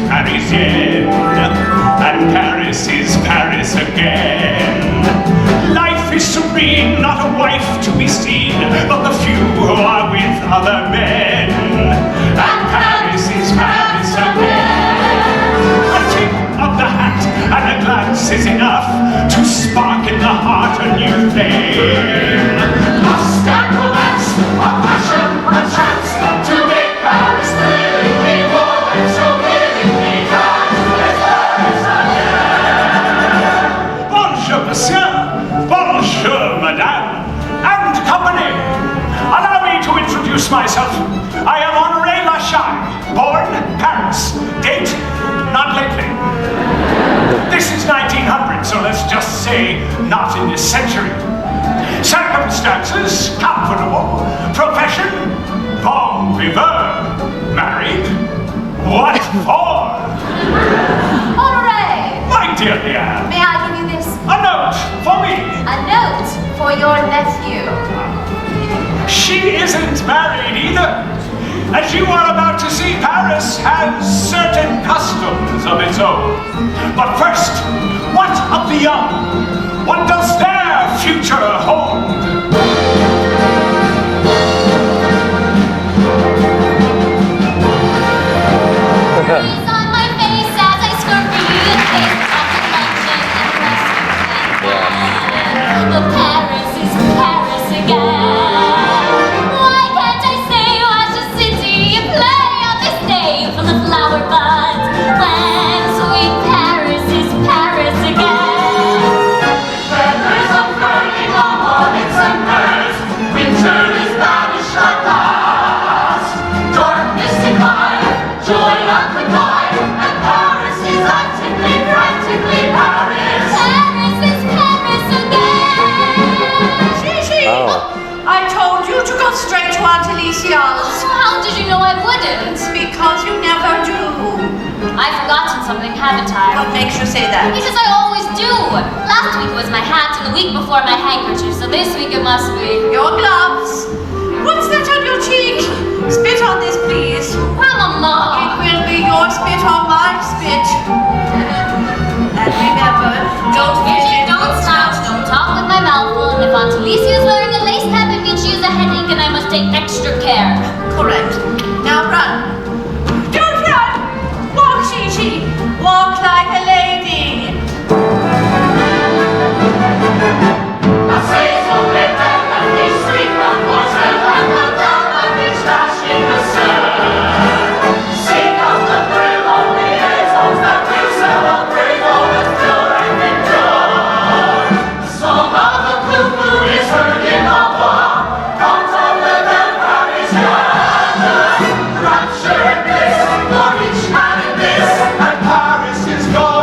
Parisian, and Paris is Paris again. Life is serene, not a wife to be seen, but the few who are with other men. And Paris is Paris again. A tip of the hat and a glance is enough to spark in the heart a new flame. Lust and romance, a passion, a chance to make Paris willingly warm and so willingly dance with Paris again. Bonjour, monsieur. Bonjour, madame. And company. Allow me to introduce myself. I am Honoré Lachai, born Paris. Date, not lately. This is 1900, so let's just say not in this century. Circumstances, comfortable. Profession, bon vivant. Married? What for? Honoré! My dear Leanne. May I give you this? A note for me. A note for your nephew. She isn't married either. As you are about to see, Paris has certain customs of its own. But first, what of the young? What does their future hold? It's on my face as I scurry and face contemplation and But Paris is Paris again. Why can't I say watch a city play on this day full of flower buds when sweet Paris is Paris again? Feathers are furling on bonnets and birds. Winter is banished at last. Darkness declined, joy occupied, and Paris is actively, frantically Paris. Paris is Paris again. Gigi! Oh. I told you to go straight to Aunt Alicia's. How did you know I wouldn't? Because you never do. I've forgotten something, haven't I? What makes you say that? Because I always do. Last week was my hat, and the week before my handkerchief, so this week it must be. Your gloves. What's that on your cheek? Spit on this, please. Grandmama! It will be your spit or my spit. And remember, don't Gigi, visit. don't slouch, don't talk with my mouth full, and if Aunt Alicia is wearing a lace cap, it means she has a headache and I must take extra care. Correct. Now run. Don't run. Walk, Gigi. Walk like a lady. La saison est belle, la vie sweet, mademoiselle, and the down is dashing the sun. Seek out the thrill of liaisons that will celebrate all that's pure and impure. The song of the cuckoo is heard in the bar, on top of the Parisian. Rapture and bliss, for each man in this, and Paris is gone.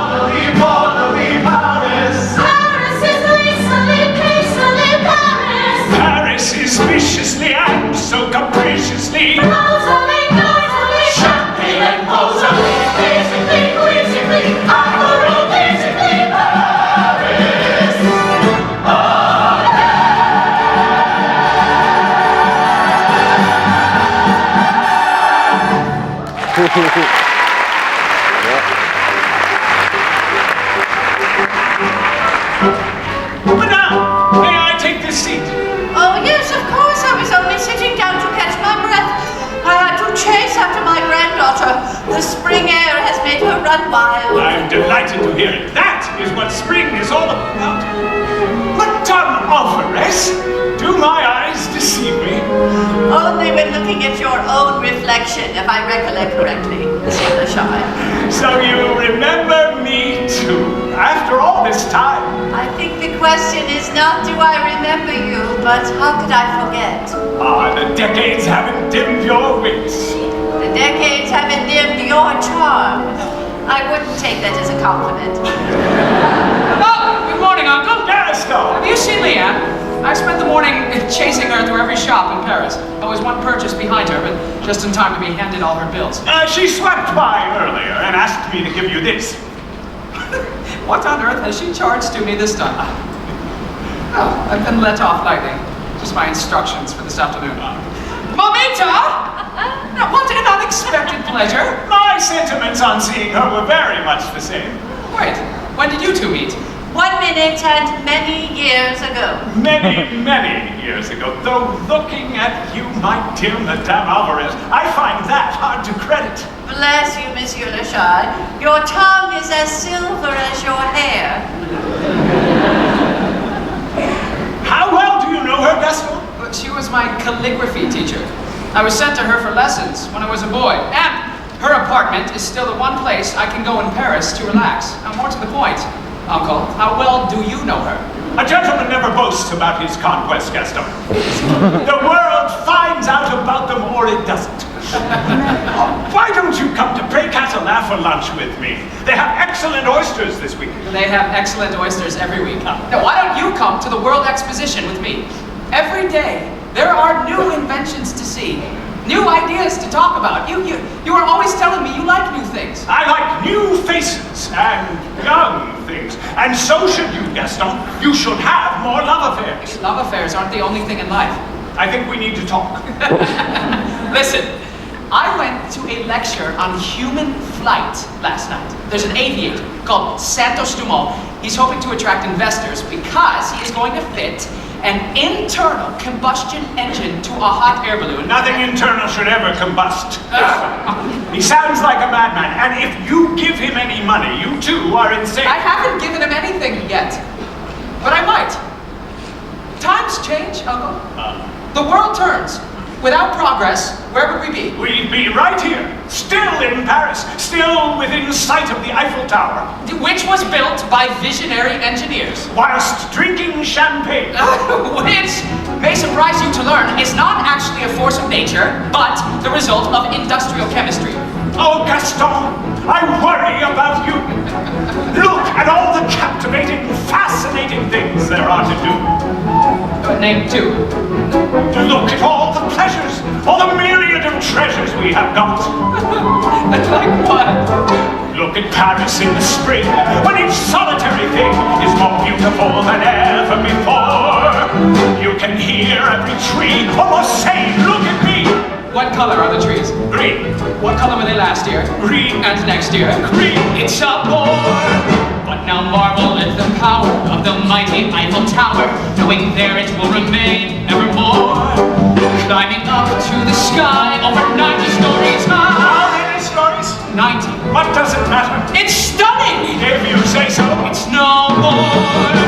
run wild. I'm delighted to hear it. That is what spring is all about. Madame Alvarez, do my eyes deceive me? Only when looking at your own reflection, if I recollect correctly, Monsieur Le Shy. So you remember me too, after all this time? I think the question is not do I remember you, but how could I forget? Ah, the decades haven't dimmed your wits. The decades haven't dimmed your charm. I wouldn't take that as a compliment. Oh, good morning, Uncle. Gaston! Have you seen Leanne? I spent the morning chasing her through every shop in Paris. I was one purchase behind her, but just in time to be handed all her bills. She swept by earlier and asked me to give you this. What on earth has she charged to me this time? Oh, I've been let off lightly. Just my instructions for this afternoon. Mamita! Now, what an unexpected pleasure. My sentiments on seeing her were very much the same. Wait, when did you two meet? 1 minute and many years ago. Many, many years ago. Though looking at you, my dear Madame Alvarez, I find that hard to credit. Bless you, Monsieur Le Shy. Your tongue is as silver as your hair. How well do you know her, Gaston? She was my calligraphy teacher. I was sent to her for lessons when I was a boy. And her apartment is still the one place I can go in Paris to relax. Now, more to the point, Uncle, how well do you know her? A gentleman never boasts about his conquests, Gaston. The world finds out about them or it doesn't. Why don't you come to Pré Catalan for lunch with me? They have excellent oysters this week. They have excellent oysters every week. Now, why don't you come to the World Exposition with me? Every day, there are new inventions to see, new ideas to talk about. You are always telling me you like new things. I like new faces and young things. And so should you, Gaston. You should have more love affairs. Love affairs aren't the only thing in life. I think we need to talk. Listen, I went to a lecture on human flight last night. There's an aviator called Santos Dumont. He's hoping to attract investors because he is going to fit an internal combustion engine to a hot air balloon. Nothing internal should ever combust. He sounds like a madman, and if you give him any money, you too are insane. I haven't given him anything yet, but I might. Times change, Uncle. The world turns. Without progress, where would we be? We'd be right here, still in Paris, still within sight of the Eiffel Tower. Which was built by visionary engineers. Whilst drinking champagne. Which, may surprise you to learn, is not actually a force of nature, but the result of industrial chemistry. Oh, Gaston, I worry about you. Look at all the captivating, fascinating things there are to do. Name two. Look at all the pleasures, all the myriad of treasures we have got. Like what? Look at Paris in the spring, when each solitary thing is more beautiful than ever before. You can hear every tree almost say, look at me. What color are the trees? Green. What color were they last year? Green. And next year? Green. It's a bore. But now marvel at the power of the mighty Eiffel Tower, knowing there it will remain evermore. Climbing up to the sky over 90 stories high. How many stories? 90. What does it matter? It's stunning! If you say so. It's no more.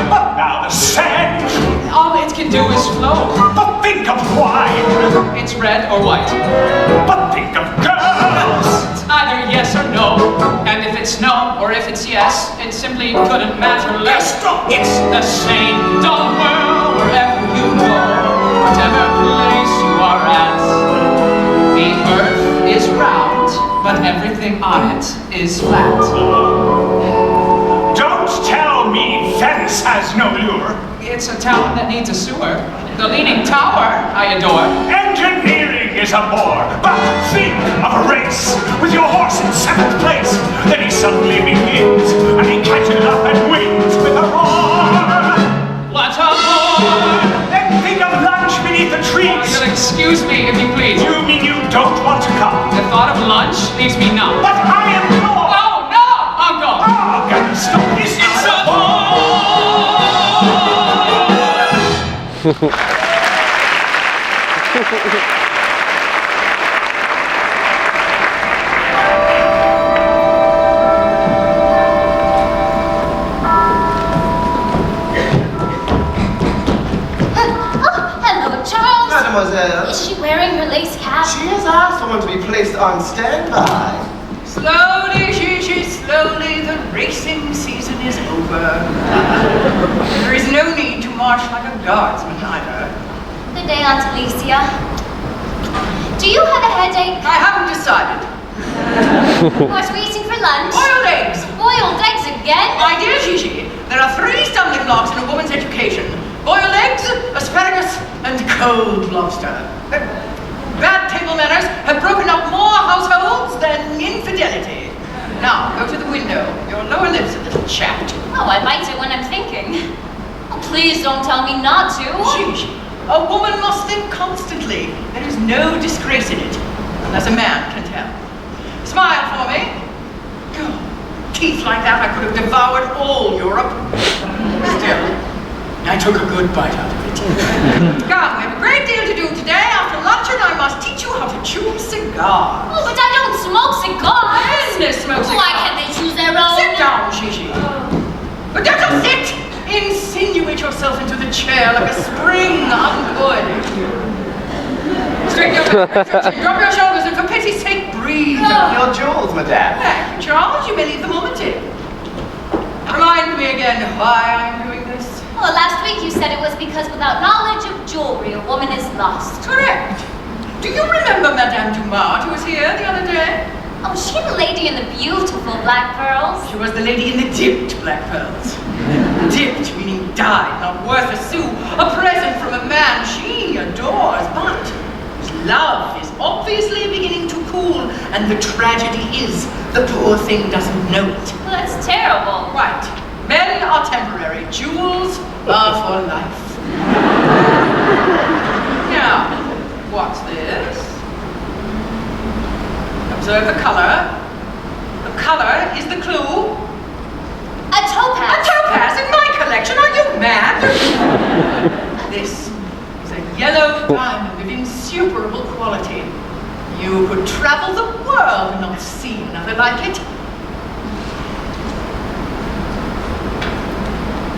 But now the sand. All it can do is flow. But think of wine. It's red or white. But think of girls. It's either yes or no. And if it's no or if it's yes, it simply couldn't matter less. It's the same dull world wherever you go. Whatever place you are at. The earth is round, but everything on it is flat. Don't tell me Venice has no lure. It's a town that needs a sewer. The Leaning Tower I adore. Engineering is a bore. But think of a race with your horse in 7th place. Then he suddenly begins, and he catches up and wins with a roar. What a bore! Then think of lunch beneath the trees. You'll excuse me if you please. You mean you don't want to come? The thought of lunch leaves me numb. But I am not. Oh no, Uncle! Oh, Gaston, it's a bore. Madame. Is she wearing her lace cap? She has asked for one to be placed on standby. Slowly, Gigi, slowly, the racing season is over. There is no need to march like a guardsman either. Good day, Aunt Alicia. Do you have a headache? I haven't decided. What are we eating for lunch? Boiled eggs. Boiled eggs again? My dear Gigi, there are 3 stumbling blocks in a woman's education. Boiled eggs, asparagus, and cold lobster. Bad table manners have broken up more households than infidelity. Now, go to the window. Your lower lip's a little chapped. Oh, I bite it when I'm thinking. Oh, please don't tell me not to. Gigi, a woman must think constantly. There is no disgrace in it, unless a man can tell. Smile for me. Oh, teeth like that, I could have devoured all Europe. Still, I took a good bite out of it. Come, we have a great deal to do today. After luncheon, I must teach you how to chew cigars. Oh, but I don't smoke cigars. Business smoke cigars. Why can't they choose their own? Sit down, Gigi. But don't just sit. Insinuate yourself into the chair like a spring uncoiling. Straighten your back, drop your shoulders, and for pity's sake, breathe. Your jewels, Madame. Thank you, Charles. You may leave the moment in. Remind me again why I'm doing this. Well, last week you said it was because without knowledge of jewelry, a woman is lost. Correct. Do you remember Madame Dumas, who was here the other day? Oh, was she the lady in the beautiful black pearls? She was the lady in the dipped black pearls. Dipped, meaning dyed, not worth a sou. A present from a man she adores, but whose love is obviously beginning to cool. And the tragedy is, the poor thing doesn't know it. Well, that's terrible. Right. Men are temporary. Jewels are for life. Now, what's this? Observe the color. The color is the clue. A topaz. A topaz in my collection? Are you mad? This is a yellow diamond of insuperable quality. You could travel the world and not see another like it.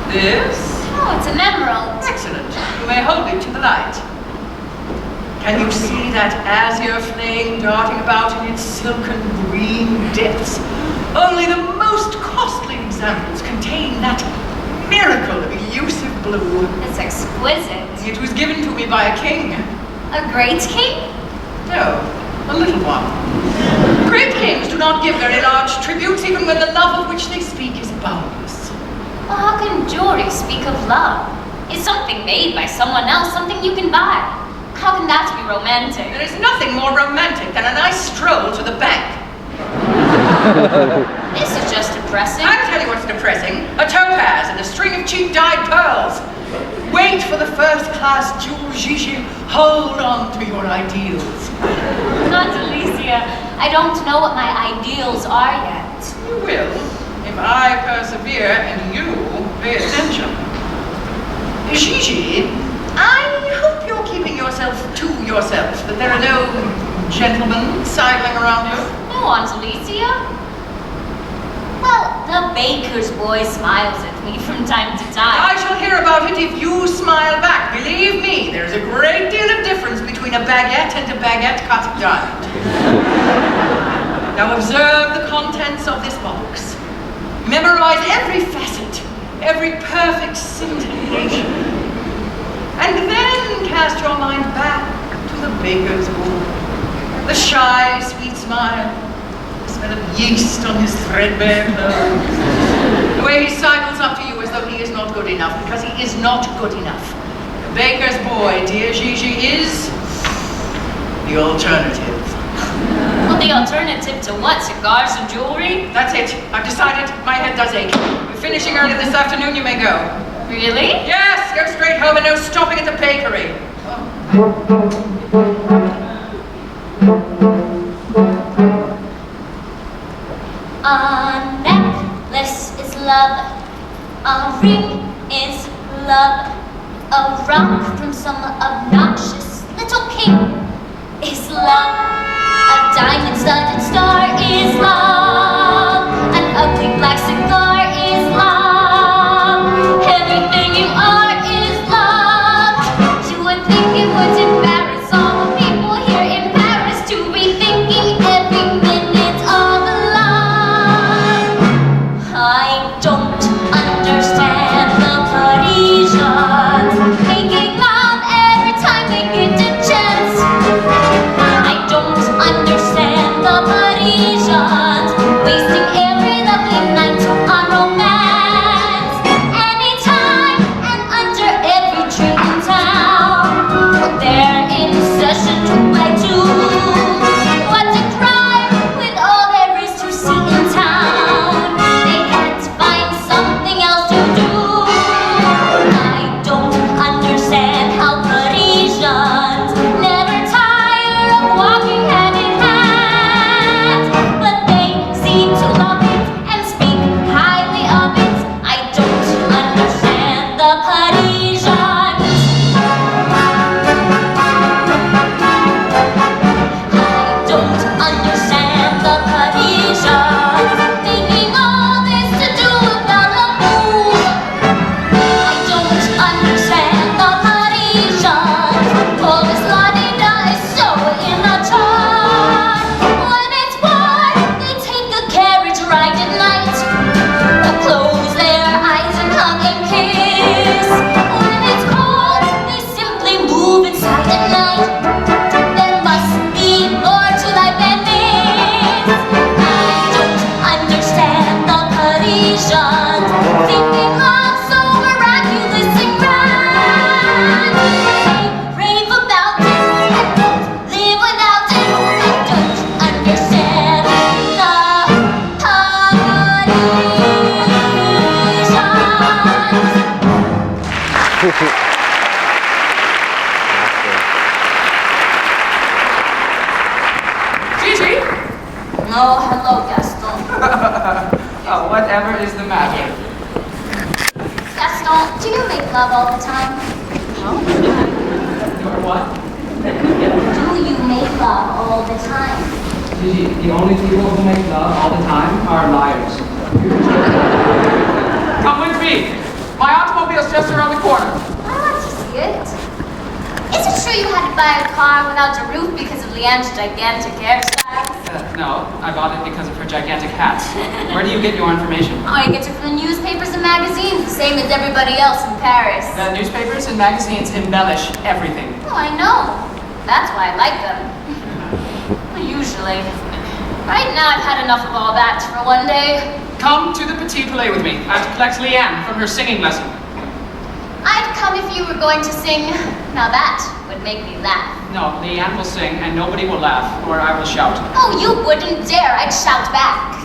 This? Oh, it's an emerald. Excellent. You may hold it to the light. Can you see that azure flame darting about in its silken green depths? Only the most costly examples contain that miracle of elusive blue. It's exquisite. It was given to me by a king. A great king? No, a little one. Great kings do not give very large tributes, even when the love of which they speak is boundless. Well, how can jewelry speak of love? It's something made by someone else, something you can buy. How can that be romantic? There is nothing more romantic than a nice stroll to the bank. This is just depressing. I'll tell you what's depressing. A topaz and a string of cheap dyed pearls. Wait for the first-class jewel, Gigi. Hold on to your ideals. Aunt Alicia, I don't know what my ideals are yet. You will, if I persevere and you pay attention. Gigi, I hope you're keeping yourself to yourself, that there are no gentlemen sidling around you. No, Aunt Alicia. Well, the baker's boy smiles at me from time to time. I shall hear about it if you smile back. Believe me, there's a great deal of difference between a baguette and a baguette cut diamond. Now observe the contents of this box. Memorize every facet, every perfect scintillation. And then cast your mind back to the baker's boy. The shy, sweet smile, the smell of yeast on his threadbare clothes. The way he sidles up to you as though he is not good enough, because he is not good enough. The baker's boy, dear Gigi, is the alternative. Well, the alternative to what? Cigars and jewelry? That's it. I've decided. My head does ache. We're finishing early this afternoon. You may go. Really? Yes, go straight home and no stopping at the bakery. A necklace is love, a ring is love, a rock from some obnoxious little king is love, a diamond-studded star is love, an ugly black cigar is love, everything you are is love. You would think it would embarrass all Parisian, thinking love so miraculous and grand. They rave about it and don't live without it, and don't understand the Parisian. Gigi? Oh, hello, Gaston. Oh, whatever is the matter? Gaston, do you make love all the time? Or what? Do you make love all the time? Gigi, the only people who make love all the time are liars. Come with me. My automobile's just around the corner. I want to see it. Is it true you had to buy a car without a roof because of Leanne's gigantic hairstyles? No, I bought it because of her gigantic hats. Where do you get your information? Oh, I get it from the newspapers and magazines, the same as everybody else in Paris. The newspapers and magazines embellish everything. Oh, I know. That's why I like them. Usually. Right now I've had enough of all that for one day. Come to the Petit Palais with me. I have to collect Leanne from her singing lesson. I'd come if you were going to sing. Now that would make me laugh. No, Leanne will sing and nobody will laugh, or I will shout. Oh, you wouldn't dare. I'd shout back.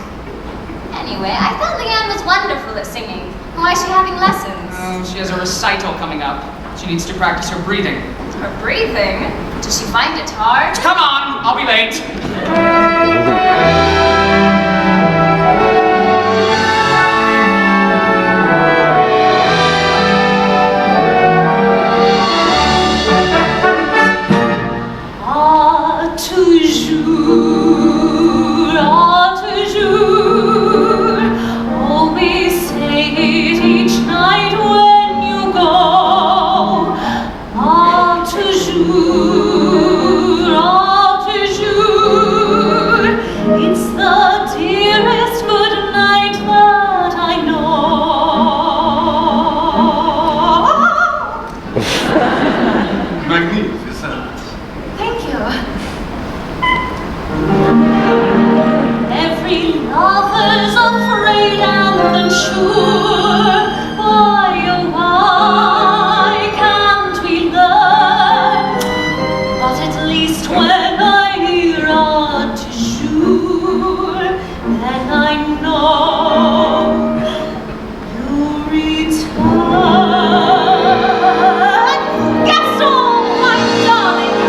Anyway, I thought Leanne was wonderful at singing. Why is she having lessons? She has a recital coming up. She needs to practice her breathing. Her breathing? Does she find it hard? Come on, I'll be late. Always say it each night when you go. Toujours. It's the dearest good night that I know. Magnificent. Thank you. Every lover's afraid and unsure. Why, oh why can't we learn? But at least when I hear a toujours, then I know you return. Gaston, my darling.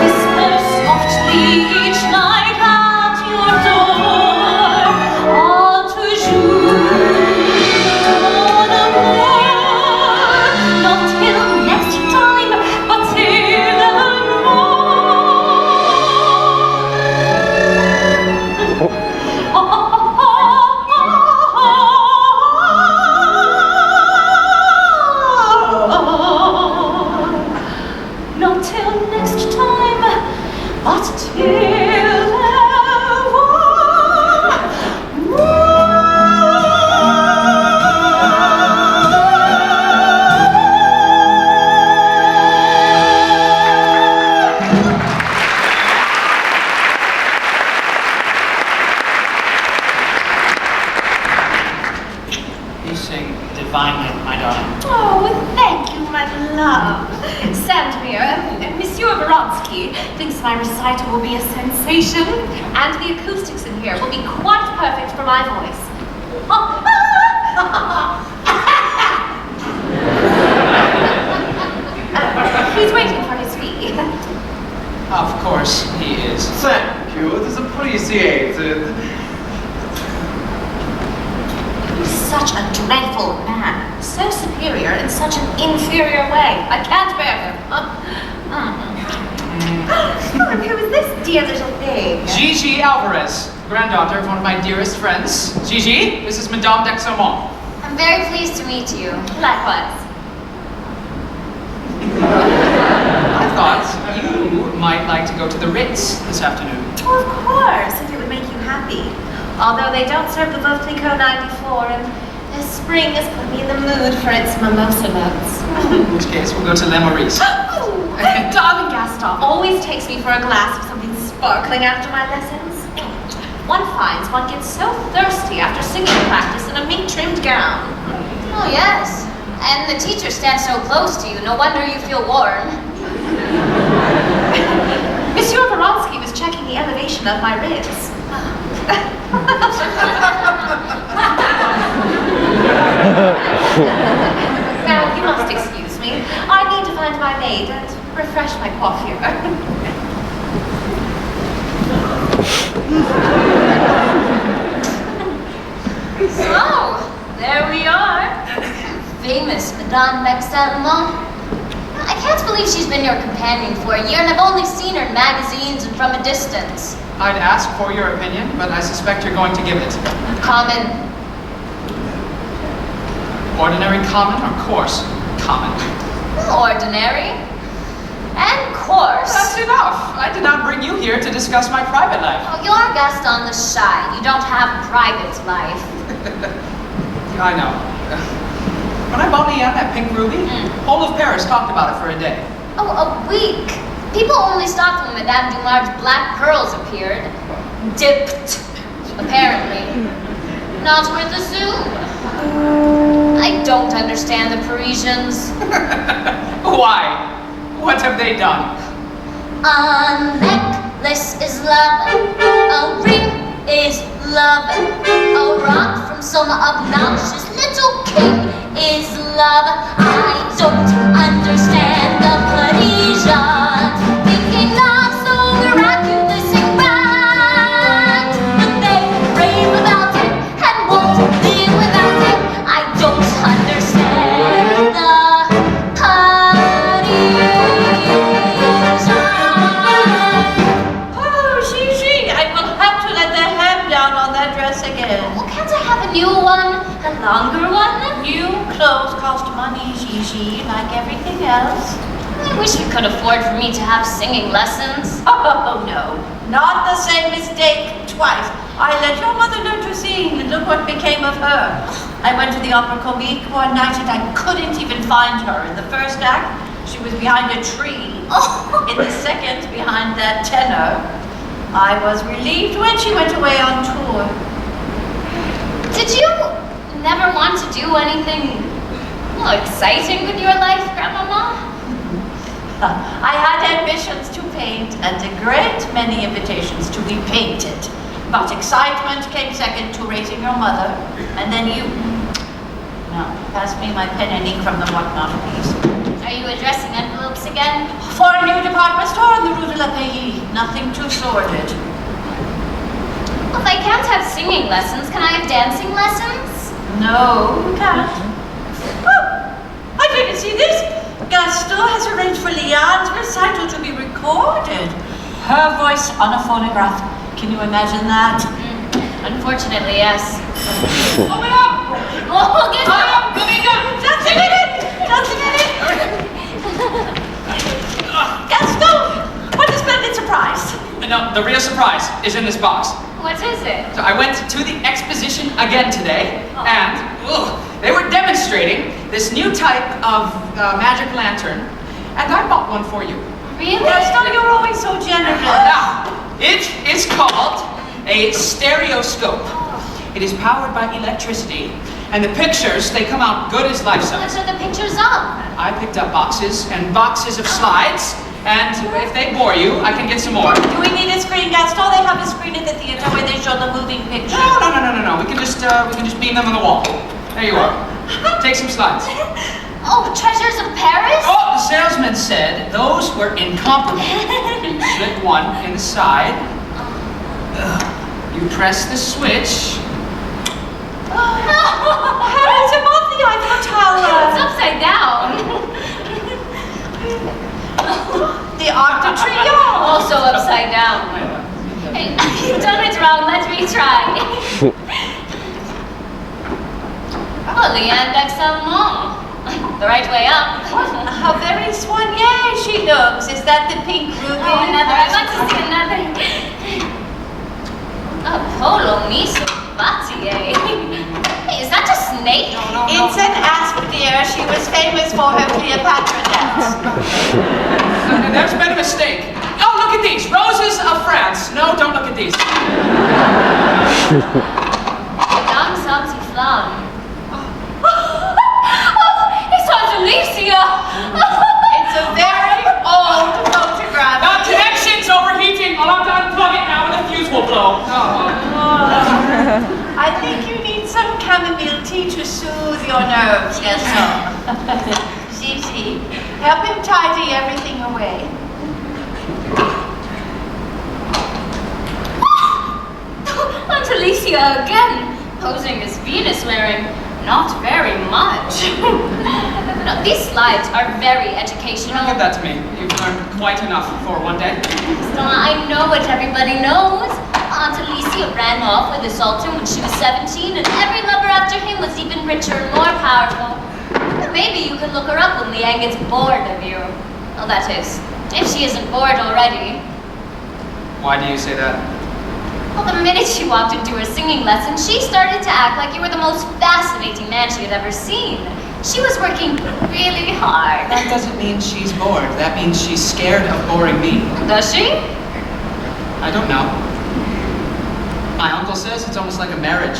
Whisper softly each night at your door. Toujours, mon amour. Not till next time, but till not till next time, but till You sing divinely, my darling. Oh, thank you, my love. Sandmere, Monsieur Baronski thinks my recital will be a sensation, and the acoustics in here will be quite perfect for my voice. He's waiting for his fee. Of course he is. Thank you. It is appreciated. He's such a dreadful man. So superior in such an inferior way. I can't bear him. Who is this dear little thing? Gigi Alvarez, granddaughter of one of my dearest friends. Gigi, this is Madame d'Aix-Saumont. I'm very pleased to meet you. Likewise. I thought you might like to go to the Ritz this afternoon. Oh, of course, if it would make you happy. Although they don't serve the Veuve Clicquot 94, and This spring has put me in the mood for its mimosa notes. In which case, we'll go to Le Maurice. Oh, darling Gaston always takes me for a glass of something sparkling after my lessons. One finds one gets so thirsty after singing practice in a mink-trimmed gown. Oh, yes. And the teacher stands so close to you, no wonder you feel warm. Monsieur Vronsky was checking the elevation of my ribs. Now, you must excuse me. I need to find my maid and refresh my coiffure. So, there we are. Famous Madame Maxim. I can't believe she's been your companion for a year, and I've only seen her in magazines and from a distance. I'd ask for your opinion, but I suspect you're going to give it. Common. Ordinary common or coarse common? Ordinary. And coarse. That's enough. I did not bring you here to discuss my private life. Oh, you're Gaston the Shy. You don't have a private life. I know. When I bought Leanne that pink ruby, whole of Paris talked about it for a day. Oh, a week. People only stopped when Madame Dumar's black pearls appeared. Dipped, apparently. Not worth a sou. I don't understand the Parisians. Why? What have they done? A necklace is love, a ring is love, a rock from some obnoxious little king is love. I don't understand the Parisians, thinking not so miraculous and grand, but they rave about it and won't live without it. I don't understand the new one, a longer one. New clothes cost money, Gigi, like everything else. I wish you could afford for me to have singing lessons. Oh, no. Not the same mistake twice. I let your mother learn to sing, and look what became of her. I went to the Opera Comique one night, and I couldn't even find her. In the first act, she was behind a tree. In the second, behind that tenor. I was relieved when she went away on tour. Did you never want to do anything exciting with your life, Grandmama? I had ambitions to paint and a great many invitations to be painted. But excitement came second to raising your mother, and then you. Now, pass me my pen and ink from the whatnot, please. Are you addressing envelopes again? For a new department store in the Rue de la Paix. Nothing too sordid. Well, if I can't have singing lessons, can I have dancing lessons? No, you can't. Oh, I didn't see this. Gaston has arranged for Leanne's recital to be recorded. Her voice on a phonograph. Can you imagine that? Unfortunately, yes. Open up! Oh, get up! Coming up! Just a minute! Just a minute! Gaston! What a splendid surprise! No, the real surprise is in this box. What is it? So I went to the exposition again today, and they were demonstrating this new type of magic lantern, and I bought one for you. Really? Gaston, you're always so generous. Now, it is called a stereoscope. It is powered by electricity, and the pictures, they come out good as life size. What are the pictures of? I picked up boxes and boxes of slides, and if they bore you, I can get some more. Do we need a screen, Gaston? They have a screen at the theater where they show the moving pictures. No. We can just beam them on the wall. There you are. Take some slides. Oh, treasures of Paris? Oh, the salesman said those were incomparable. Slip one in the side. You press the switch. It's above the Eiffel Tower. It's upside down. The Arc de Triomphe. Also upside down. Hey, you've done it wrong. Let me try. Oh, Leanne Maxim. The right way up. How very soignée she looks. Is that the pink ruby? Oh, another. I want to see another. Polo miso battier. Hey, is that a snake? make? It's an asp, dear. She was famous for her Cleopatra dance. There's been a mistake. Oh, look at these. Roses of France. No, don't look at these. Young Subsy Flum. It's Aunt Alicia! It's a very old photograph. Connection's overheating. I'll have to unplug it now and the fuse will blow. I think you need some chamomile tea to soothe your nerves, Gaston. Gigi, help him tidy everything away. Aunt Alicia again, posing as Venus wearing not very much. No, these slides are very educational. Give that to me. You've learned quite enough for one day. I know what everybody knows. Aunt Alicia ran off with the Sultan when she was 17, and every lover after him was even richer and more powerful. Maybe you could look her up when Leanne gets bored of you. Well, that is, if she isn't bored already. Why do you say that? Well, the minute she walked into her singing lesson, she started to act like you were the most fascinating man she had ever seen. She was working really hard. That doesn't mean she's bored. That means she's scared of boring me. Does she? I don't know. My uncle says it's almost like a marriage.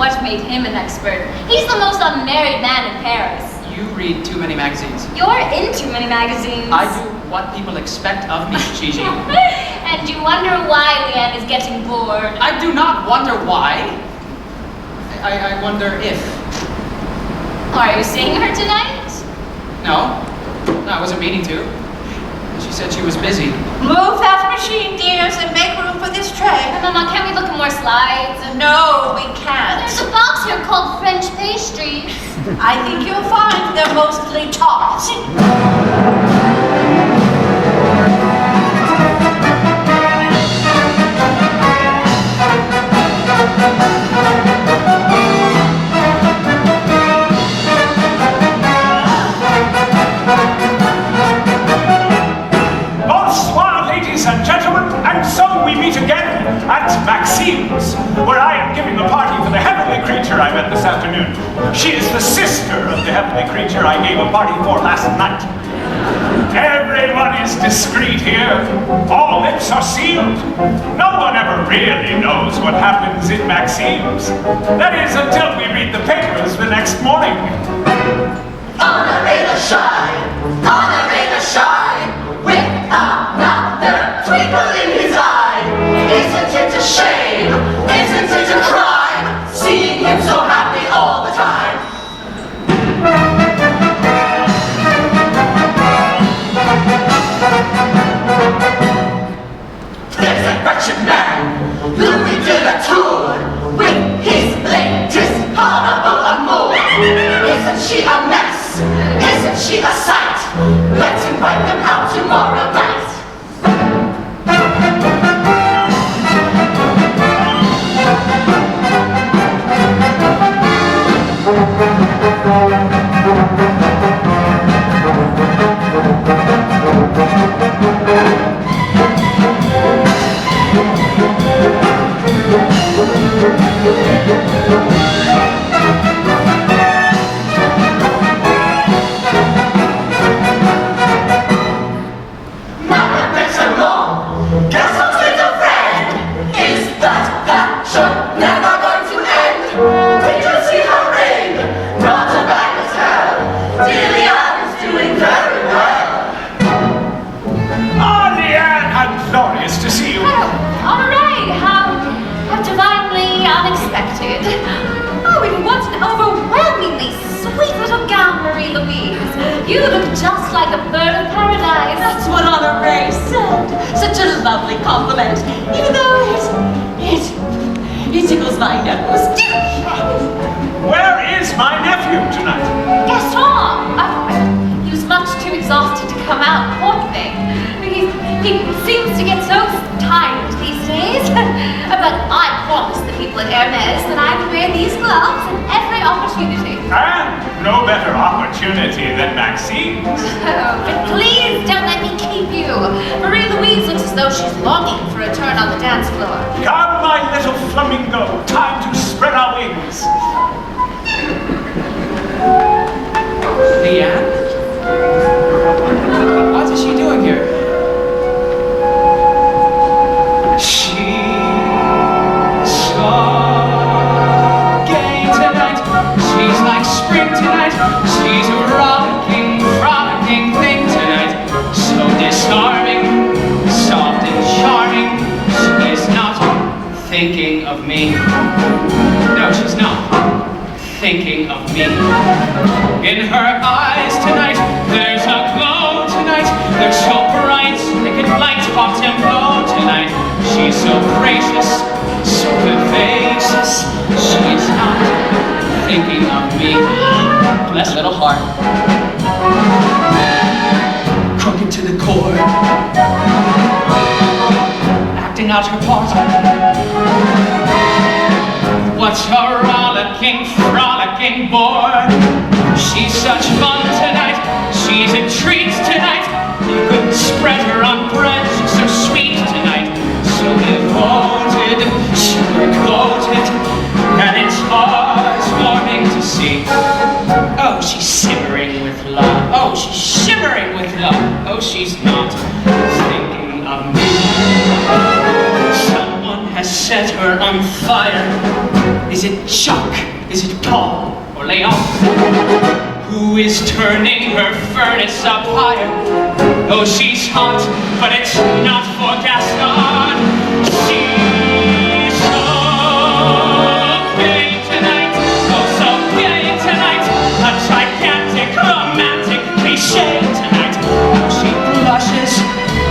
What made him an expert? He's the most unmarried man in Paris. You read too many magazines. You're in too many magazines. I do what people expect of me, Gigi. And you wonder why Leanne is getting bored. I do not wonder why. I wonder if. Are you seeing her tonight? No, I wasn't meaning to. She said she was busy. Move that machine, dears, and make room for this tray. Mama, can't we look at more slides? No, we can't. There's a box here called French pastries. I think you'll find they're mostly tarts. Bonsoir, ladies and gentlemen, and so we meet again at Maxim's, where I am giving a party for the heavenly creature I met this afternoon. She is the sister of the heavenly creature I gave a party for last night. Everyone is discreet here. All lips are sealed. No one ever really knows what happens in Maxim's. That is, until we read the papers the next morning. Honoré the shy, with another twinkle in his eye. Isn't it a shame? Isn't it a crime? Seeing him so happy all the time. There's that wretched man, Louis de la Tour, with his latest horrible amour. Isn't she a mess? Isn't she a sight? Let's invite them out tomorrow night. Gaston's little friend, is that passion never going to end? Did you see her ring? Not a bad as hell. Dear Leanne is doing very well. Ah, Leanne, how glorious to see you. Oh, all right. How divinely unexpected. Oh, in what an overwhelmingly sweet little gown, Marie-Louise. You look just like a bird of paradise. That's what Honoré said. Such a lovely compliment, even though it tickles my nose. Where is my nephew tonight? Gaston! He was much too exhausted to come out, poor thing. He seems to get so tired these days. But I promised the people at Hermes that I would wear these gloves at every opportunity. And no better opportunity than Maxime's. Oh, but please don't let me keep you. Marie-Louise looks as though she's longing for a turn on the dance floor. Come, my little flamingo, time to spread our wings. Leanne? What is she doing here? She's so gay tonight. She's like spring tonight. She's a rollicking, frolicking thing tonight. So disarming, soft and charming. She is not thinking of me. No, she's not thinking of me. In her eyes tonight, there's a glow tonight. They're so bright, they could light Fontainebleau tonight. She's so gracious, so vivacious. She is not thinking of me. Bless little heart. Crooked to the core. Acting out her part. What's a rollicking, frolicking bore? She's such fun tonight. She's a treat tonight. You couldn't spread her on bread. She's so sweet tonight. So devoted, sugar-coated, and it's heartwarming to see. Oh, she's simmering with love. Oh, she's shimmering with love. Oh, she's not thinking of me. Someone has set her on fire. Is it Chuck? Is it Paul or Leon? Who is turning her furnace up higher? Oh, she's hot, but it's not for Gaston. She's so gay tonight. Oh, so gay tonight. A gigantic, romantic cliche tonight. How she blushes,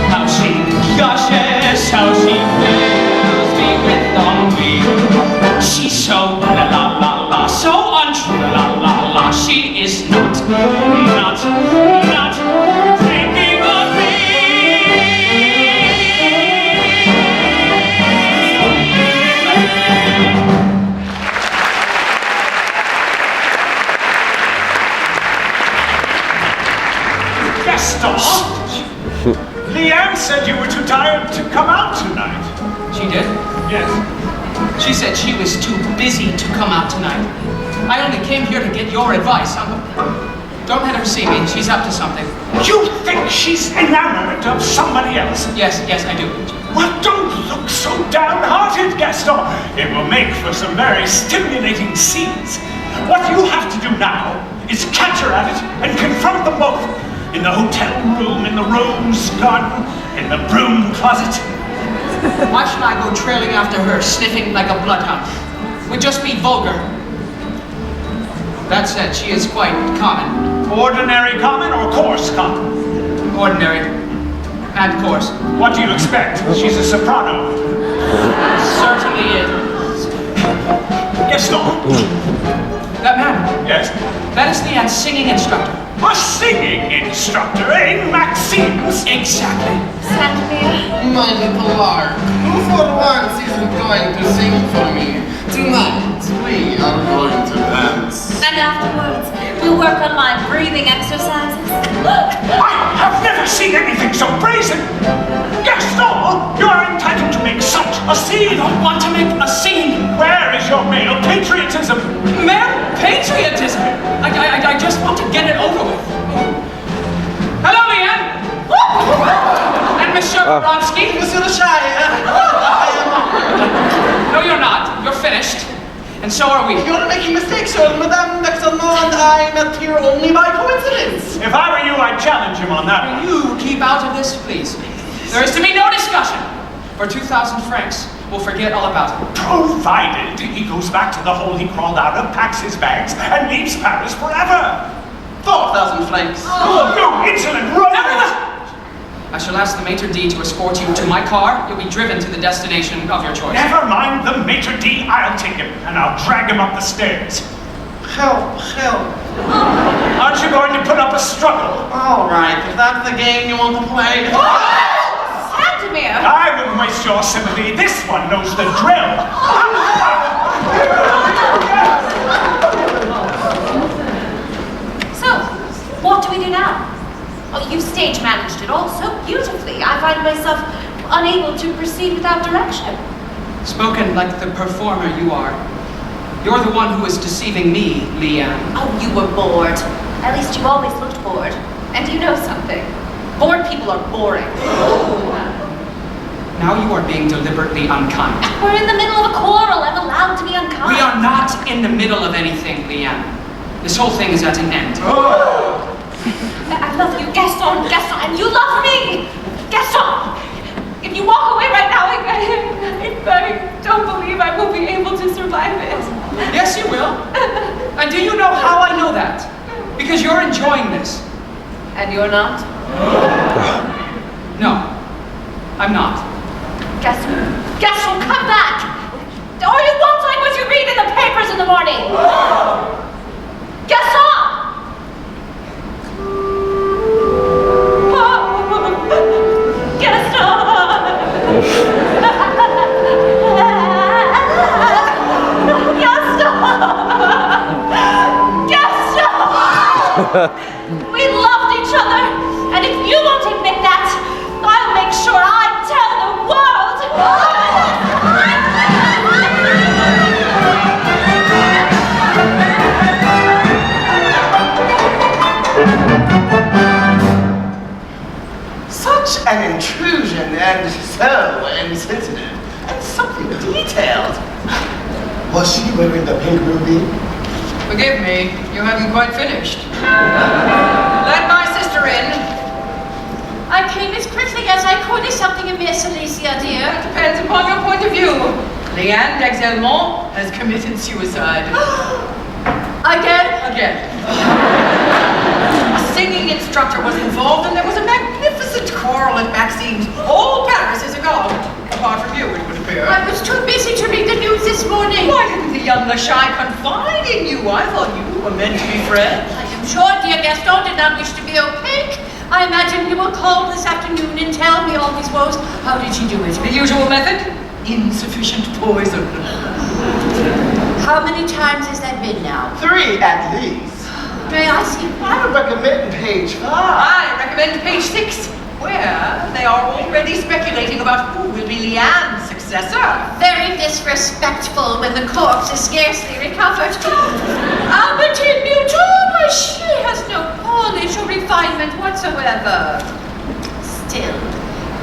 how she gushes, how she fills me with ennui. She's so la la la la, so untrue la la la. She is not thinking of me. Gaston! Leanne said you were too tired to come out tonight. She did? Yes. She said she was too busy to come out tonight. I only came here to get your advice. Don't let her see me. She's up to something. You think she's enamored of somebody else? Yes, I do. Well, don't look so downhearted, Gaston. It will make for some very stimulating scenes. What you have to do now is catch her at it and confront them both. In the hotel room, in the rose garden, in the broom closet. Why should I go trailing after her, sniffing like a bloodhound? Would just be vulgar. That said, she is quite common. Ordinary common or coarse common? Ordinary. And coarse. What do you expect? She's a soprano. Certainly is. Gaston? That man. Yes? That is Leanne's singing instructor. A singing instructor in Maxim's? Exactly. Sandmere. My little lark, who for once isn't going to sing for me? Tonight, we are going to dance. And afterwards, we'll work on my breathing exercises. I have never seen anything so brazen! Gaston, you are entitled to make such a scene! I don't want to make a scene! Where is your male patriotism? Male patriotism! I just want to get it over with. Hello, Leanne! And Monsieur Vronsky? Monsieur le Chat, No, you're not. You're finished. And so are we. you're making mistakes, sir. Madame Maxim and I met here only by coincidence. If I were you, I'd challenge him on that one. You keep out of this, please. There is to be no discussion. For 2,000 francs, we'll forget all about it. Provided he goes back to the hole he crawled out of, packs his bags, and leaves Paris forever. 4,000 francs. Oh, you insolent rogue! I shall ask the maitre d' to escort you to my car. You'll be driven to the destination of your choice. Never mind the maitre d', I'll take him, and I'll drag him up the stairs. Help. Aren't you going to put up a struggle? All right, if that's the game you want to play. Sandmere. I wouldn't waste your sympathy. This one knows the drill. So, what do we do now? Oh, you stage managed it all so beautifully. I find myself unable to proceed without direction. Spoken like the performer you are. You're the one who is deceiving me, Leanne. Oh, you were bored. At least you always looked bored. And you know something. Bored people are boring. Now you are being deliberately unkind. We're in the middle of a quarrel. I'm allowed to be unkind. We are not in the middle of anything, Leanne. This whole thing is at an end. I love you, Gaston, and you love me! Gaston! If you walk away right now, I don't believe I will be able to survive it. Yes, you will. And do you know how I know that? Because you're enjoying this. And you're not? No, I'm not. Gaston, come back! Or you won't like what you read in the papers in the morning! Gaston! We loved each other, and if you won't admit that, I'll make sure I tell the world. Such an intrusion, and so insensitive, and something detailed. Was she wearing the pink ruby? Forgive me, you haven't quite finished. Let my sister in. I came as quickly as I could. Is something amiss, Alicia, dear? It depends upon your point of view. Leanne d'Exelmont has committed suicide. Again? Again. A singing instructor was involved, and there was a magnificent choral at Maxim's. All Paris is agog. Apart from you, it would appear. I was too busy to read the news this morning. Why didn't the young Lachai confide in you? I thought you were meant to be friends. I am sure dear Gaston did not wish to be opaque. I imagine he will call this afternoon and tell me all his woes. How did she do it? The usual method? Insufficient poison. How many times has that been now? 3 at least. May I see? I would recommend page 5. I recommend page 6, where they are already speculating about who will be Leanne's successor. Very disrespectful when the corpse is scarcely recovered. Albertine Newton, she has no polish or refinement whatsoever. Still,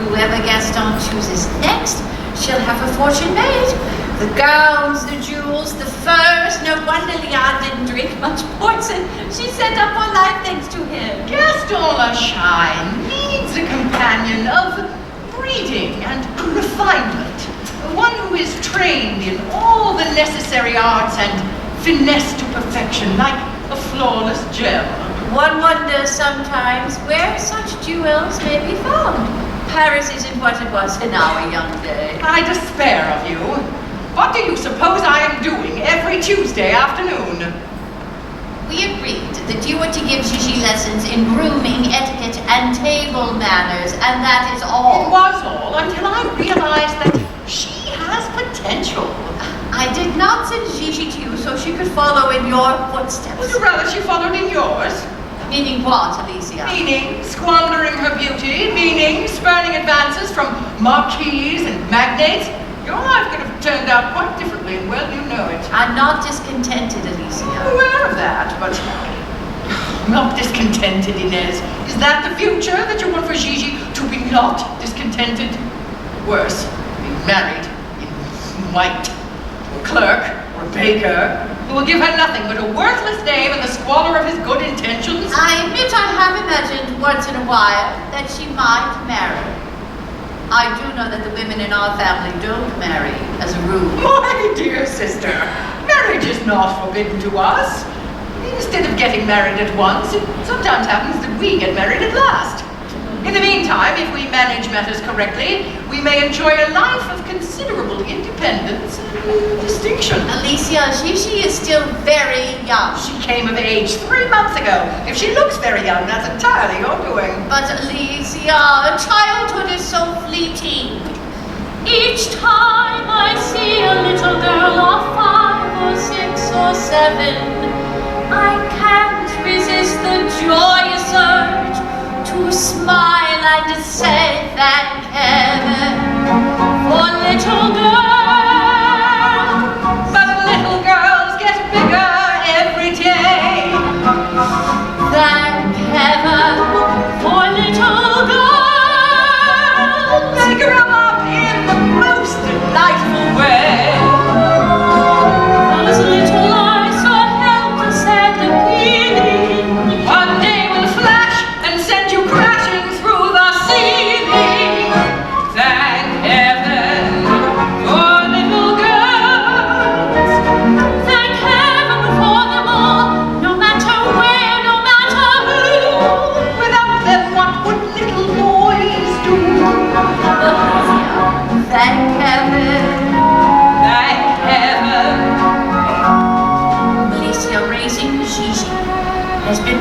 whoever Gaston chooses next, she'll have a fortune made. The gowns, the jewels, the furs. No wonder Leanne didn't drink much poison. She sent up her life thanks to him. Gaston Lachai needs a companion of breeding and refinement. One who is trained in all the necessary arts and finesse to perfection, like a flawless gem. One wonders sometimes where such jewels may be found. Paris isn't what it was in our young day. I despair of you. What do you suppose I am doing every Tuesday afternoon? We agreed that you were to give Gigi lessons in grooming, etiquette, and table manners, and that is It all. was all until I realized that she has potential. I did not send Gigi to you so she could follow in your footsteps. Would you rather she followed in yours? Meaning what, Alicia? Meaning squandering her beauty, meaning spurning advances from marquises and magnates. Your life could have turned out quite differently, and well, you know it. I'm not discontented, Alicia. I'm aware of that, but not discontented, Inez. Is that the future that you want for Gigi, to be not discontented? Worse, be married in white, or clerk, or baker, who will give her nothing but a worthless name and the squalor of his good intentions? I admit I have imagined once in a while that she might marry. I do know that the women in our family don't marry as a rule. My dear sister, marriage is not forbidden to us. Instead of getting married at once, it sometimes happens that we get married at last. In the meantime, if we manage matters correctly, we may enjoy a life of considerable independence and distinction. Alicia, Gigi is still very young. She came of age 3 months ago. If she looks very young, that's entirely your doing. But Alicia, childhood is so fleeting. Each time I see a little girl of 5 or 6 or 7, I can't resist the joyous urge to smile and say thank heaven for little girls. But little girls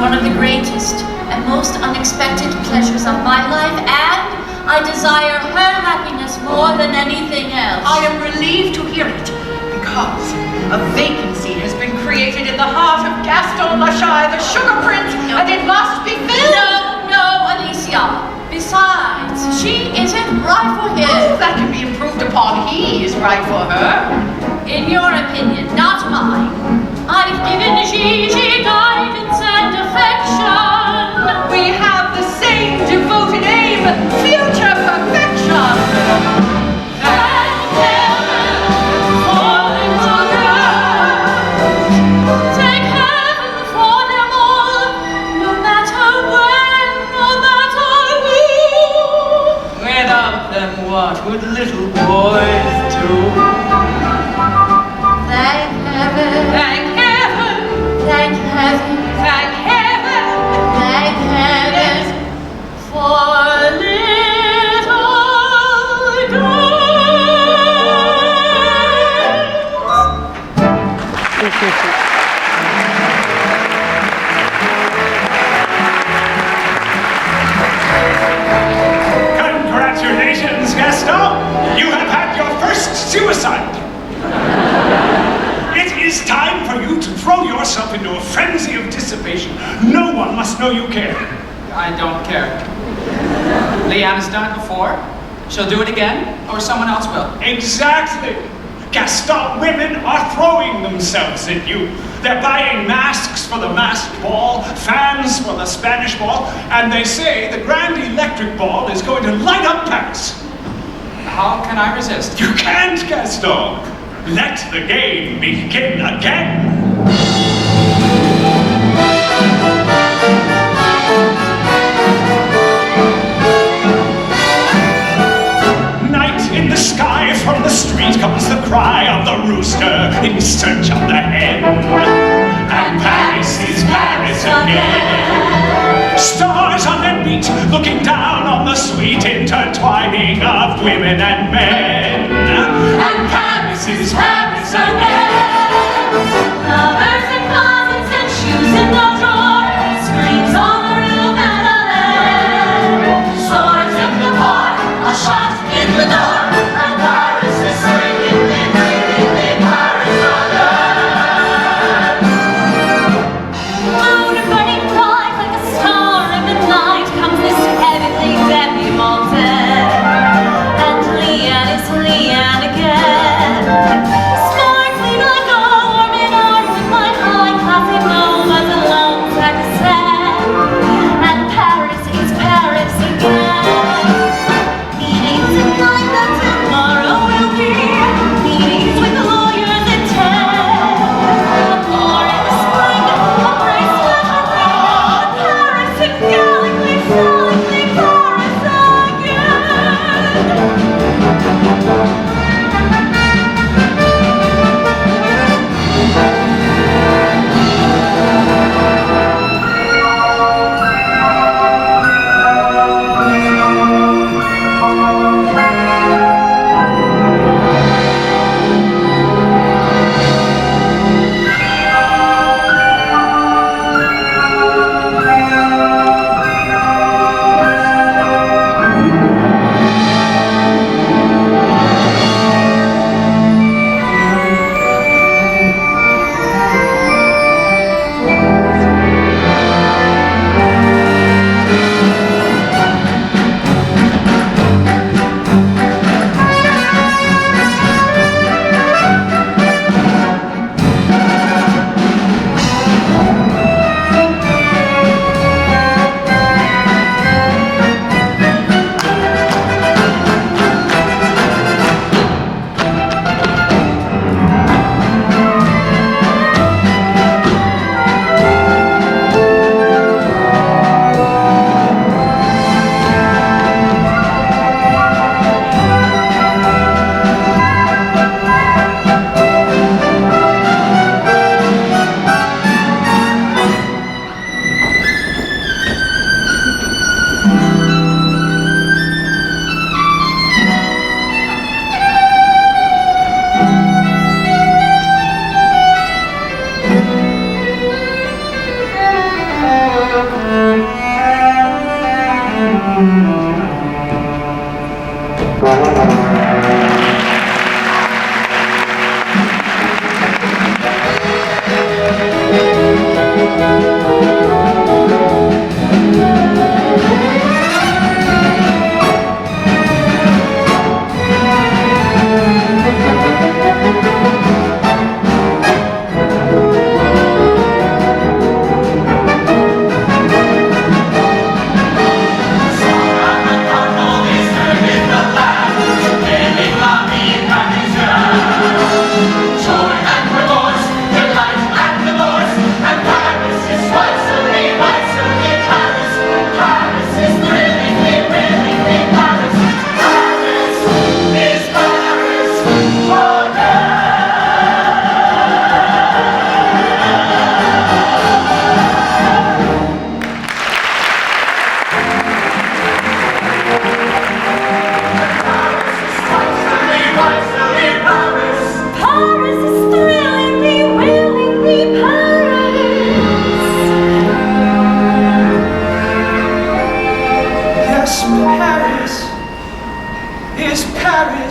one of the greatest and most unexpected pleasures of my life, and I desire her happiness more than anything else. I am relieved to hear it, because a vacancy has been created in the heart of Gaston the sugar prince, and it must be filled. No, Alicia. Besides, she isn't right for him. Oh, that can be improved upon. He is right for her. In your opinion, not mine. I've given Gigi guidance and affection. We have the same devoted aim, future perfection. Thank heaven for them together. Thank heaven for them all, no matter when, no matter who. Without them, what would little boys do? Thank heaven. Thank heaven. Thank heaven. Thank heaven. Thank heaven for little girls. Congratulations, Gaston! You have had your first suicide! It is time for you to throw yourself into a frenzy of dissipation. No one must know you care. I don't care. Leanne has done it before. She'll do it again, or someone else will. Exactly. Gaston, women are throwing themselves at you. They're buying masks for the masked ball, fans for the Spanish ball, and they say the Grand Electric Ball is going to light up Paris. How can I resist? You can't, Gaston. Let the game begin again. In the sky from the street comes the cry of the rooster in search of the hen. And Paris is Paris again. Stars on their beat, looking down on the sweet intertwining of women and men. And Paris is Paris again. Lovers in closets and shoes in the drawer, screams on the roof and a land. Swords in the bar, a shot in the door. Leanne again. Smart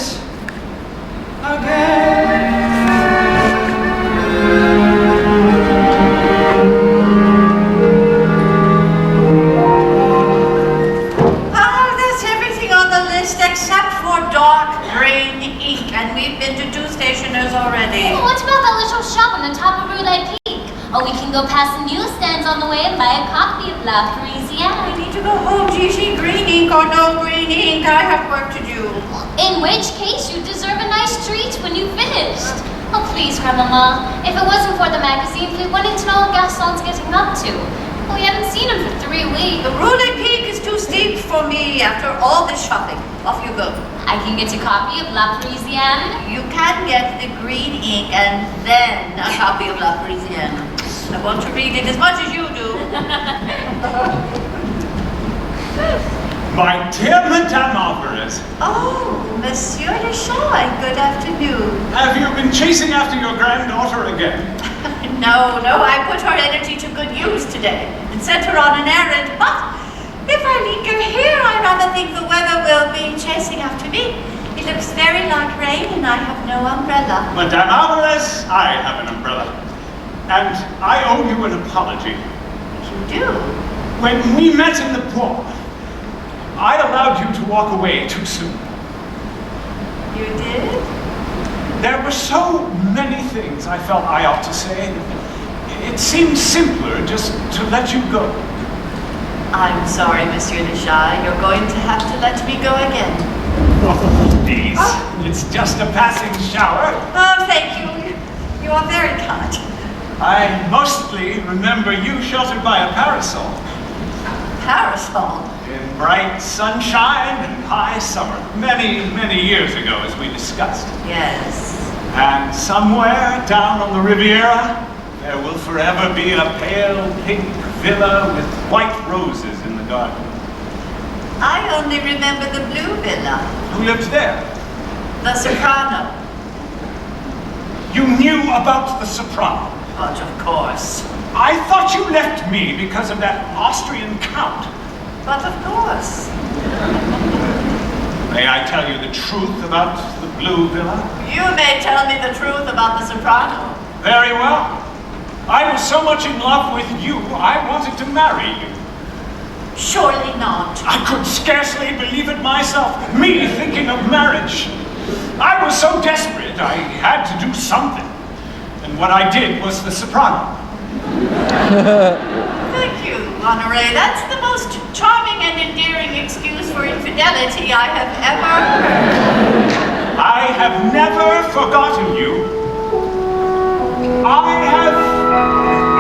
Paris again. There's everything on the list except for dark green ink, and we've been to 2 stationers already. What about that little shop on the top of Rue des Piques? Or we can go past the newsstands on the way and buy a copy of La Parisienne. We need to go home, Gigi. Green ink or no green ink, I have work to do. In which case, you deserve a nice treat when you've finished. Oh, please, Grandmama. If it wasn't for the magazines, we wouldn't know what Gaston's getting up to. Well, we haven't seen him for 3 weeks. The Rue des Piques is too steep for me after all this shopping. Off you go. I can get a copy of La Parisienne. You can get the green ink and then a copy of La Parisienne. I want to read it as much as you do. My dear Madame Alvarez, Oh, Monsieur Deschamps, good afternoon. have you been chasing after your granddaughter again? No, I put her energy to good use today and sent her on an errand, but if I linger here, I rather think the weather will be chasing after me. It looks very like rain and I have no umbrella. Madame Alvarez, I have an umbrella. And I owe you an apology. You do? When we met in the Bois, I allowed you to walk away too soon. You did? There were so many things I felt I ought to say. It seemed simpler just to let you go. I'm sorry, Monsieur Deschamps. You're going to have to let me go again. Oh, please. It's just a passing shower. Oh, thank you. You are very kind. I mostly remember you sheltered by a parasol. Parasol? In bright sunshine and high summer. Many years ago, as we discussed. Yes. And somewhere down on the Riviera, there will forever be a pale pink villa with white roses in the garden. I only remember the blue villa. Who lived there? The Soprano. You knew about the Soprano. But of course. I thought you left me because of that Austrian count. But of course. May I tell you the truth about the blue villa? You may tell me the truth about the Soprano. Very well. I was so much in love with you, I wanted to marry you. Surely not. I could scarcely believe it myself, me thinking of marriage. I was so desperate, I had to do something. And what I did was the Soprano. Thank you, Honoré. That's the most charming and endearing excuse for infidelity I have ever heard. I have never forgotten you. I have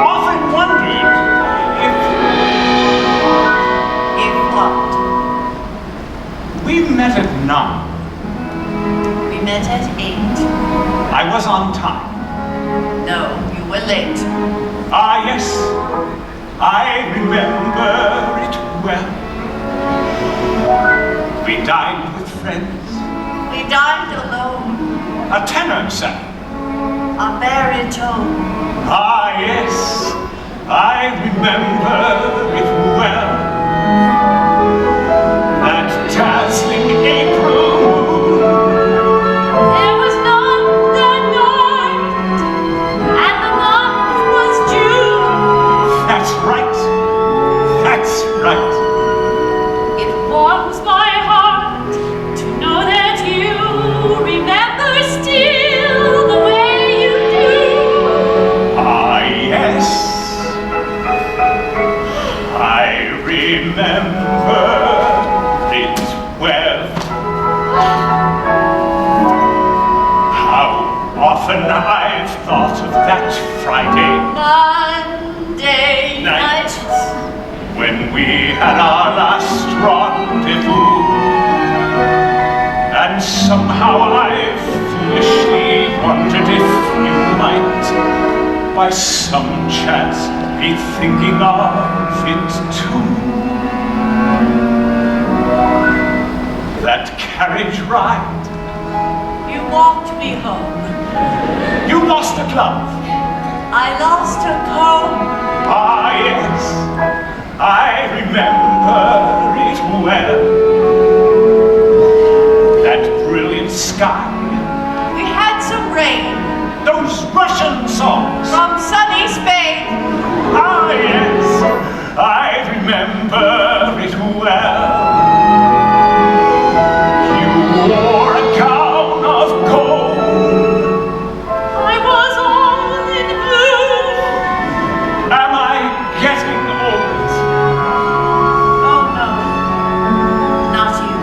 often wondered If what? if we met at 9. We met at 8. I was on time. No, you were late. Ah, yes, I remember it well. We dined with friends. We dined alone. A tenor sang. A baritone. Ah, yes, I remember it well. That dazzling April moon. There was none that night, and the month was June. That's right. That's right. It warms my heart to know that you remember still the way you do. Ah, yes. I remember it well. How often I've thought of that Friday Monday night. when we had our last rendezvous. And somehow I foolishly wondered if you might, by some chance, be thinking of it too. That carriage ride, You walked me home. you lost a glove. I lost a comb. Ah, yes, I remember it well. That brilliant sky. We had some rain Those Russian songs. from sunny Spain. Ah, yes, I remember it well. You wore a gown of gold. I was all in blue. Am I getting old? Oh no, not you.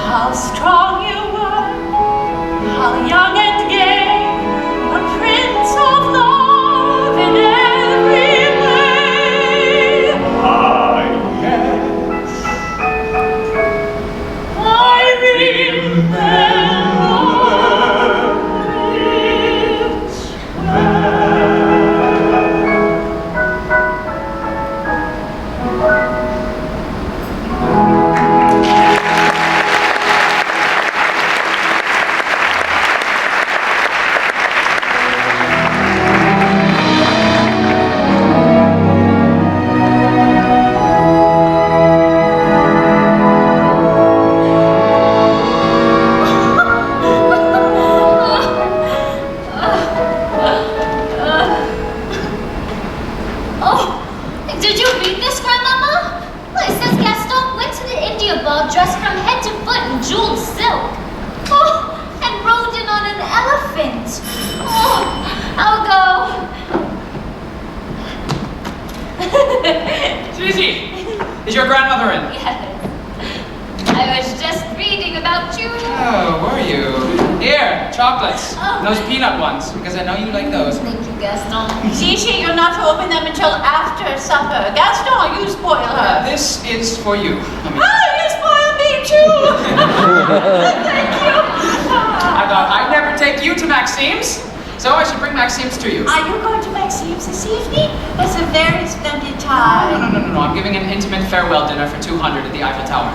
How strong you were, how young and gay, a prince of love in every way. Ah, yes, I remember it Oh, did you read this, Grandmama? Well, it says Gaston went to the India ball dressed from head to foot in jeweled silk. Oh, and rode in on an elephant. Oh, I'll go. Gigi, is your grandmother in? Yes. I was just reading about you. Oh, were you? Here, chocolates. Oh. Those peanut ones, because I know you like those. Thank you, Gaston. Gigi, you're not to open them until after supper. Gaston, you spoil her. This is for you. You spoil me too. Thank you. I thought I'd never take you to Maxim's, so I should bring Maxim's to you. Are you going to Maxim's this evening? It's a very splendid time. No. I'm giving an intimate farewell dinner for 200 at the Eiffel Tower.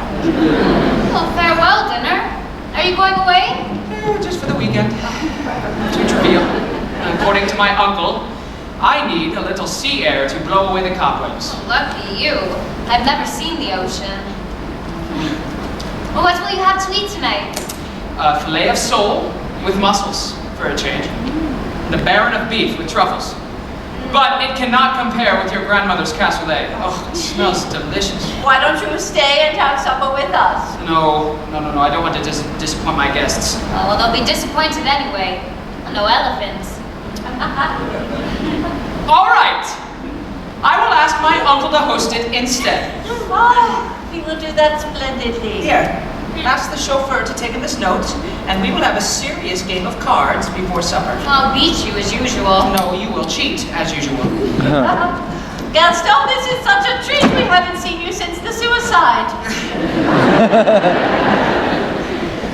Well, farewell dinner. Are you going away? Just for the weekend. Too trivial. According to my uncle, I need a little sea air to blow away the cobwebs. Lucky you. I've never seen the ocean. Well, what will you have to eat tonight? A fillet of sole with mussels, for a change. And a baron of beef with truffles. But it cannot compare with your grandmother's cassoulet. Oh, it smells delicious. Why don't you stay and have supper with us? No. I don't want to disappoint my guests. Oh, well, they'll be disappointed anyway. No elephants. All right. I will ask my uncle to host it instead. He will do that splendidly. Here, ask the chauffeur to take this note, and we will have a serious game of cards before supper. I'll beat you as usual. No, you will cheat, as usual. Gaston, this is such a treat. We haven't seen you since the suicide.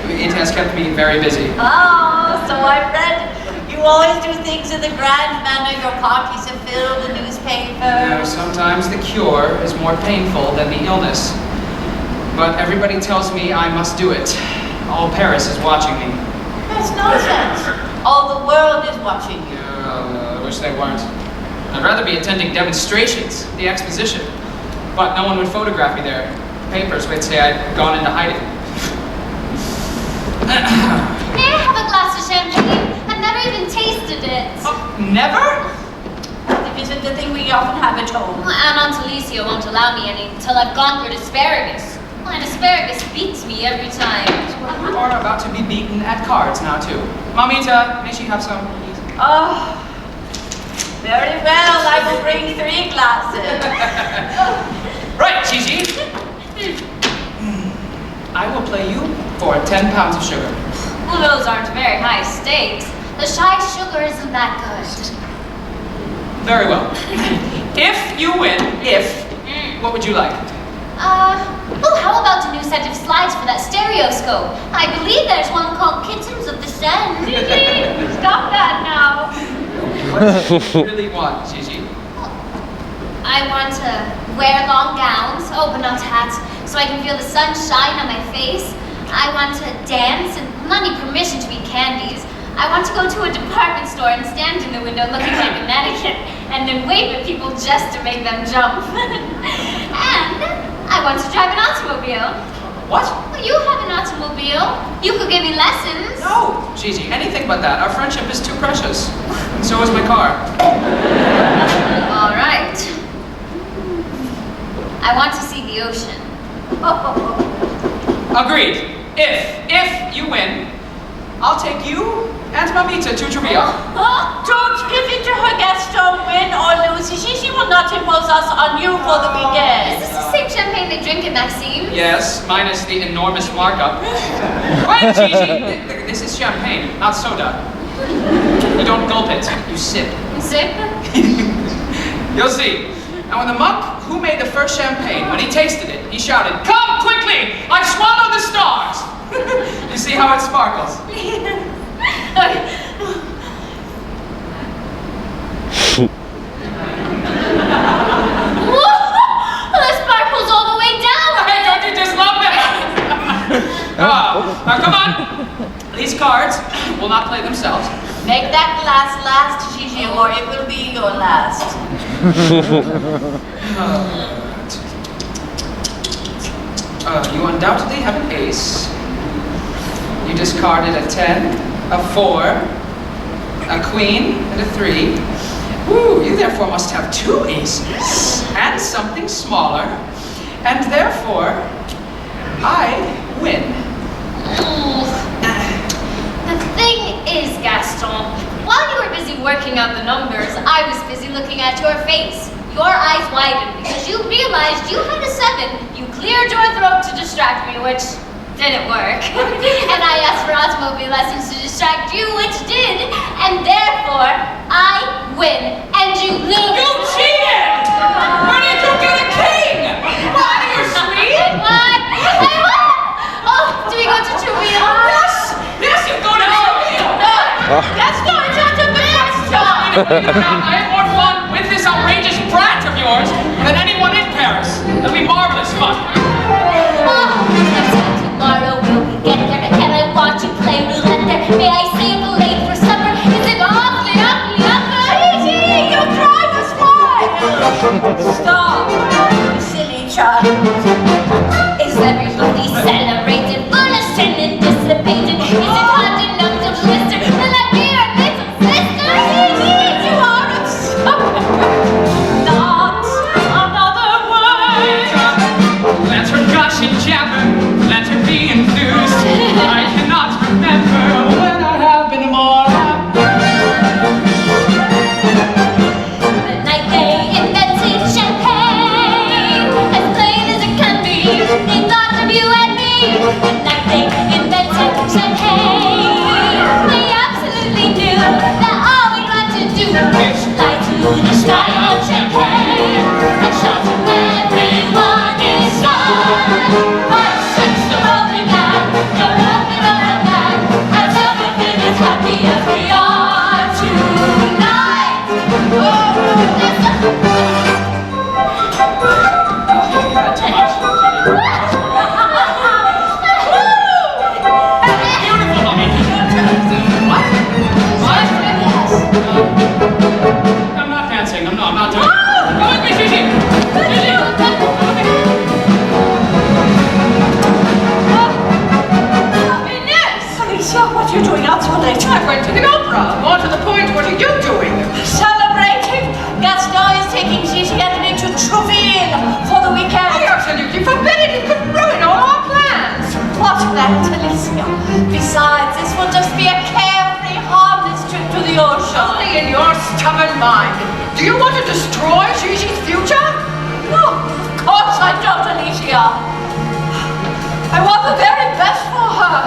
It has kept me very busy. Oh, so I've read. You always do things in the grand manner. Your parties have filled the newspaper. Sometimes the cure is more painful than the illness. But everybody tells me I must do it. All Paris is watching me. That's nonsense. All the world is watching you. I wish they weren't. I'd rather be attending demonstrations, the exposition. But no one would photograph me there. Papers would say I'd gone into hiding. May I have a glass of champagne? I've never even tasted it. Never? It isn't the thing we often have at home. Well, Aunt Alicia won't allow me any until I've conquered asparagus. Well, and asparagus beats me every time. You are about to be beaten at cards now, too. Mamita, may she have some, please? Oh, very well. I will bring 3 glasses. Right, Gigi. I will play you for 10 pounds of sugar. Well, those aren't very high stakes. The shy sugar isn't that good. Very well. If you win, what would you like? How about a new set of slides for that stereoscope? I believe there's one called Kittens of the Sun. Stop that now. What do you really want, Gigi? I want to wear long gowns, but not hats, so I can feel the sun shine on my face. I want to dance and not need permission to eat candies. I want to go to a department store and stand in the window looking like a mannequin and then wave at people just to make them jump. And I want to drive an automobile. What? Well, you have an automobile. You could give me lessons. No, Gigi, anything but that. Our friendship is too precious. And so is my car. All right. I want to see the ocean. Agreed. If you win, I'll take you and Mamita to Treville. Don't give in to her, Gaston. Win or lose, Gigi will not impose us on you for the weekend. Is this the same champagne they drink at Maxim? Yes, minus the enormous markup. Wait, Gigi, this is champagne, not soda. You don't gulp it, you sip. Sip? You'll see. And when the monk who made the first champagne, when he tasted it, he shouted, "Come quickly! I've swallowed the stars!" You see how it sparkles? The sparkles all the way down! Hey, don't you just love it? Now come on. These cards will not play themselves. Make that glass last, Gigi, or it will be your last. You undoubtedly have an ace. You discarded a 10, a 4, a queen, and a 3. Ooh, you therefore must have 2 aces and something smaller, and therefore I win. The thing is, Gaston, while you were busy working out the numbers, I was busy looking at your face. Your eyes widened because you realized you had a 7. You cleared your throat to distract me, which didn't work. And I asked for automobile lessons to distract you, which did. And therefore, I win. And you lose. You cheated! Where did you get a king? Why are you sweet? What? I won! Oh, do we go to Treville? Yes, you go to Treville! Gaston, it's not a bad time. I have more fun with this outrageous brat of yours than anyone in Paris. It'll be marvelous fun. Tomorrow will we get there? Can I watch you play roulette there? May I stay up late for supper? Is it awfully, awfully, awfully? Gigi, you drive us wild. Stop, you silly child. Is everybody celebrated, foolish and dissipated? Is it hot enough to blister? Will I be your little sister? Gigi, you are absurd. Not another word. Let her gush and jabber, let her be enthused. I cannot remember when I have been more happy. The night they invented champagne, as plain as it can be, they thought of you and me. The night they invented champagne, they absolutely knew that all we want to do is fly to the sky of champagne and shout to everyone inside. But since the world began, you're nothing but a man, and everything is happy as we are tonight. Beautiful, honey. What? I'm not dancing. I'm not doing it. Go with me, Gigi. Gigi. Alicia, what are you doing out so late? I went to the opera. More to the point, what are you doing? Celebrating. Gaston is taking Gigi and me to Treville for the weekend. I absolutely forbid it. It could ruin all our plans. What plans, Alicia? Besides, this will just be a carefree, harmless trip to the ocean. Only in your stubborn mind. Do you want to destroy Gigi's future? No, of course I don't, Alicia. I want the very best for her.